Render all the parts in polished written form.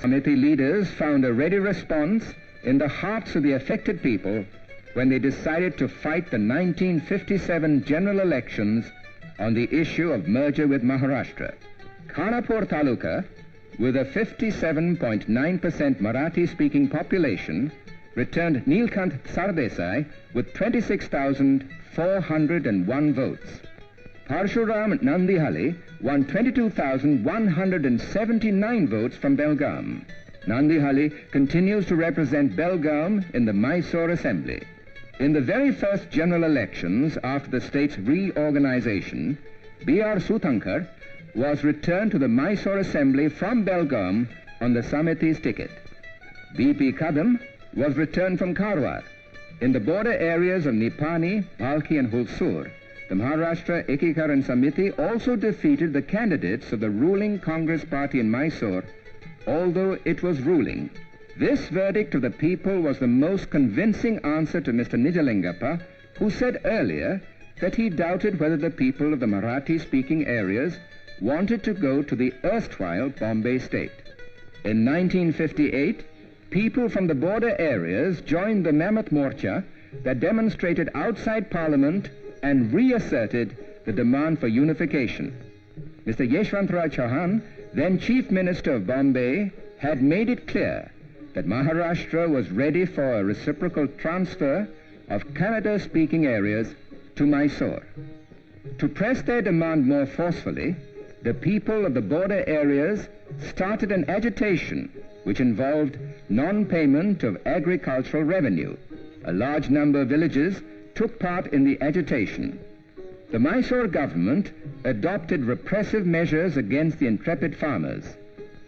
Samiti leaders found a ready response in the hearts of the affected people when they decided to fight the 1957 general elections on the issue of merger with Maharashtra. Khanapur Taluka, with a 57.9% Marathi-speaking population, returned Nilkant Sardesai with 26,401 votes. Parshuram Nandihalli won 22,179 votes from Belgaum. Nandihalli continues to represent Belgaum in the Mysore Assembly. In the very first general elections after the state's reorganization, B.R. Suthankar was returned to the Mysore Assembly from Belgaum on the Samiti's ticket. B.P. Kadam was returned from Karwar. In the border areas of Nipani, Palki and Hulsur, the Maharashtra Ekikaran Samiti also defeated the candidates of the ruling Congress party in Mysore, although it was ruling. This verdict of the people was the most convincing answer to Mr. Nijalingappa, who said earlier that he doubted whether the people of the Marathi-speaking areas wanted to go to the erstwhile Bombay state. In 1958, people from the border areas joined the Mammoth Morcha that demonstrated outside Parliament and reasserted the demand for unification. Mr. Yeshwantrao Chauhan, then Chief Minister of Bombay, had made it clear that Maharashtra was ready for a reciprocal transfer of Kannada-speaking areas to Mysore. To press their demand more forcefully, the people of the border areas started an agitation which involved non-payment of agricultural revenue. A large number of villages took part in the agitation. The Mysore government adopted repressive measures against the intrepid farmers.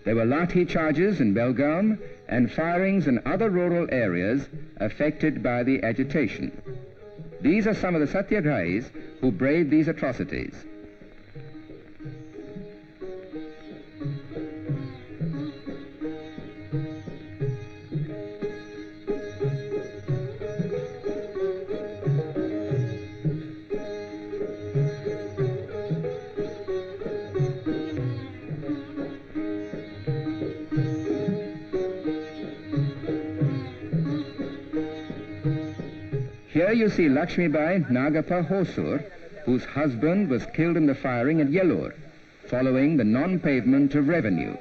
There were lathi charges in Belgaum and firings in other rural areas affected by the agitation. These are some of the satyagrahis who braved these atrocities. Here you see Lakshmibai Nagappa Hosur, whose husband was killed in the firing at Yellore, following the non-payment of revenue.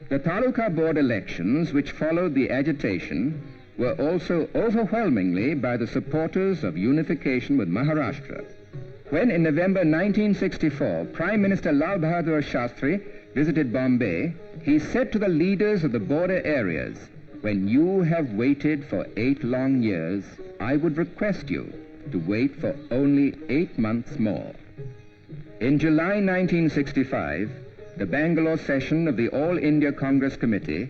The Taluka board elections which followed the agitation were also overwhelmingly by the supporters of unification with Maharashtra. When in November 1964 Prime Minister Lal Bahadur Shastri visited Bombay, he said to the leaders of the border areas, "When you have waited for 8 long years, I would request you to wait for only 8 months more." In July 1965, the Bangalore session of the All India Congress Committee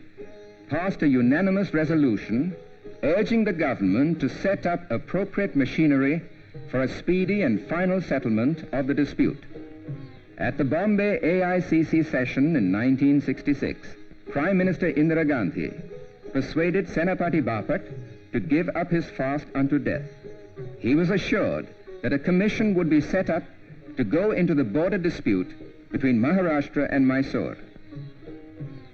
passed a unanimous resolution urging the government to set up appropriate machinery for a speedy and final settlement of the dispute. At the Bombay AICC session in 1966, Prime Minister Indira Gandhi persuaded Senapati Bapat to give up his fast unto death. He was assured that a commission would be set up to go into the border dispute between Maharashtra and Mysore.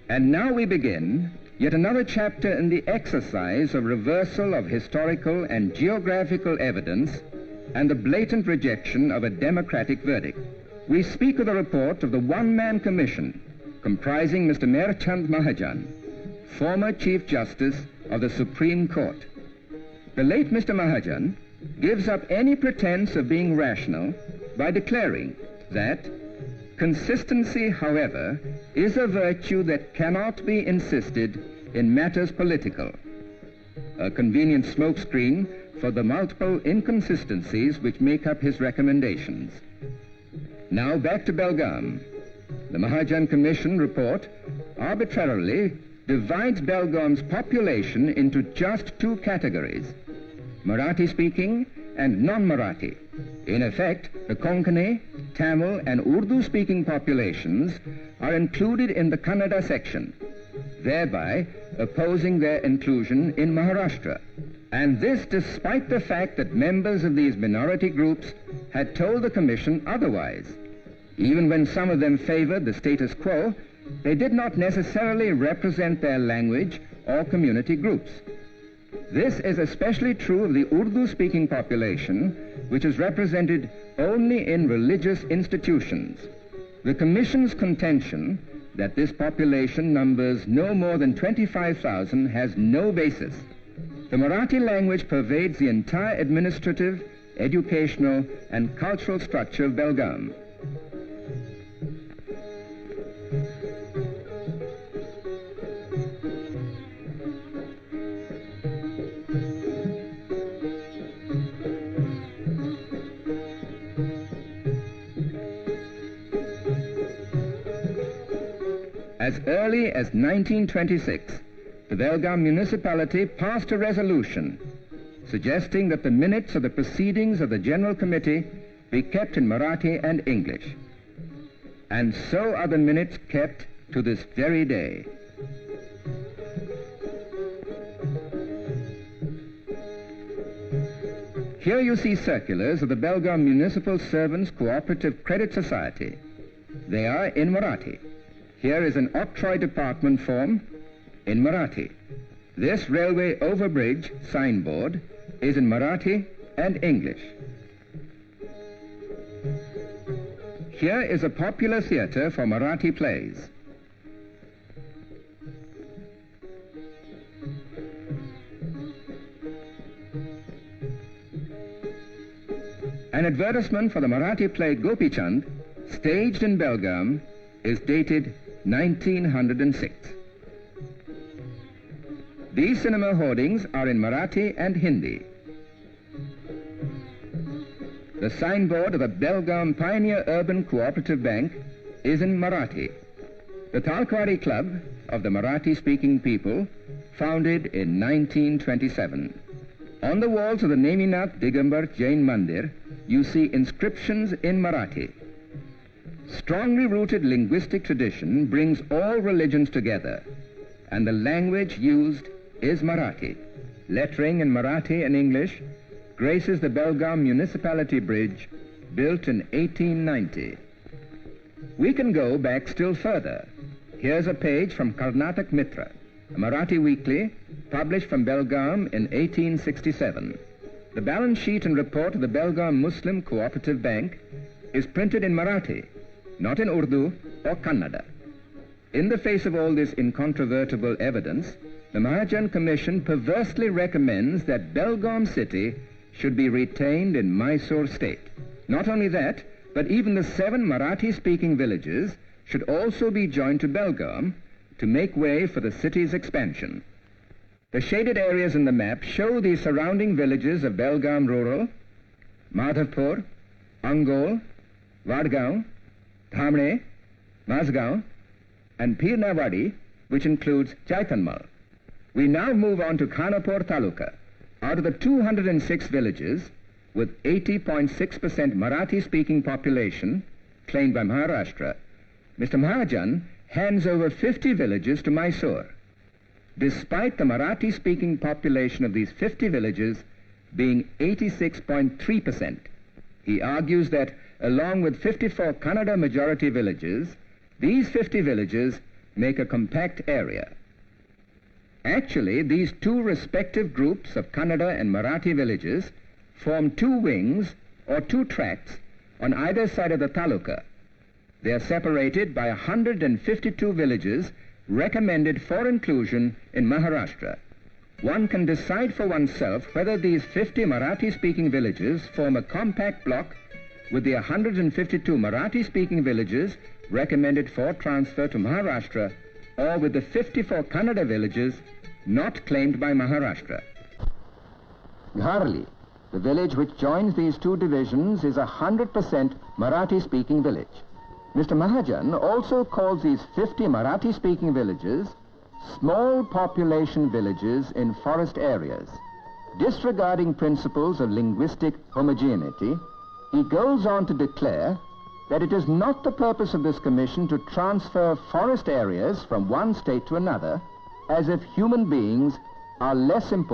And now we begin yet another chapter in the exercise of reversal of historical and geographical evidence and the blatant rejection of a democratic verdict. We speak of the report of the one-man commission comprising Mr. Merchand Mahajan, former Chief Justice of the Supreme Court. The late Mr. Mahajan gives up any pretense of being rational by declaring that consistency, however, is a virtue that cannot be insisted in matters political, a convenient smokescreen for the multiple inconsistencies which make up his recommendations. Now back to Belgaum. The Mahajan Commission report arbitrarily divides Belgaum's population into just 2 categories, Marathi-speaking and non-Marathi. In effect, the Konkani, Tamil and Urdu-speaking populations are included in the Kannada section, thereby opposing their inclusion in Maharashtra. And this despite the fact that members of these minority groups had told the Commission otherwise. Even when some of them favored the status quo, they did not necessarily represent their language or community groups. This is especially true of the Urdu-speaking population, which is represented only in religious institutions. The Commission's contention that this population numbers no more than 25,000 has no basis. The Marathi language pervades the entire administrative, educational, and cultural structure of Belgaum. As early as 1926, the Belgaum municipality passed a resolution suggesting that the minutes of the proceedings of the General Committee be kept in Marathi and English. And so are the minutes kept to this very day. Here you see circulars of the Belgaum Municipal Servants Cooperative Credit Society. They are in Marathi. Here is an octroi department form in Marathi. This railway overbridge signboard is in Marathi and English. Here is a popular theatre for Marathi plays. An advertisement for the Marathi play Gopi Chand, staged in Belgaum, is dated 1906. These cinema hoardings are in Marathi and Hindi. The signboard of the Belgaum Pioneer Urban Cooperative Bank is in Marathi. The Talkwari Club of the Marathi-speaking people, founded in 1927. On the walls of the Neminath Digambar Jain Mandir, you see inscriptions in Marathi. Strongly rooted linguistic tradition brings all religions together, and the language used is Marathi. Lettering in Marathi and English graces the Belgaum Municipality Bridge, built in 1890. We can go back still further. Here's a page from Karnatak Mitra, a Marathi weekly published from Belgaum in 1867. The balance sheet and report of the Belgaum Muslim Cooperative Bank is printed in Marathi, not in Urdu or Kannada. In the face of all this incontrovertible evidence, the Mahajan Commission perversely recommends that Belgaum city should be retained in Mysore state. Not only that, but even the 7 Marathi-speaking villages should also be joined to Belgaum to make way for the city's expansion. The shaded areas in the map show the surrounding villages of Belgaum Rural, Madhavpur, Angol, Vadgaon, Dhamne, Mazgaon, and Pirnawadi, which includes Chaitanmal. We now move on to Khanapur Taluka. Out of the 206 villages, with 80.6% Marathi-speaking population claimed by Maharashtra, Mr. Mahajan hands over 50 villages to Mysore, despite the Marathi-speaking population of these 50 villages being 86.3%. He argues that, along with 54 Kannada majority villages, these 50 villages make a compact area. Actually, these two respective groups of Kannada and Marathi villages form 2 wings or 2 tracts on either side of the taluka. They are separated by 152 villages recommended for inclusion in Maharashtra. One can decide for oneself whether these 50 Marathi-speaking villages form a compact block with the 152 Marathi-speaking villages recommended for transfer to Maharashtra, or with the 54 Kannada villages not claimed by Maharashtra. Gharli, the village which joins these 2 divisions, is a 100% Marathi-speaking village. Mr. Mahajan also calls these 50 Marathi-speaking villages small population villages in forest areas. disregarding principles of linguistic homogeneity, he goes on to declare that it is not the purpose of this commission to transfer forest areas from one state to another, as if human beings are less important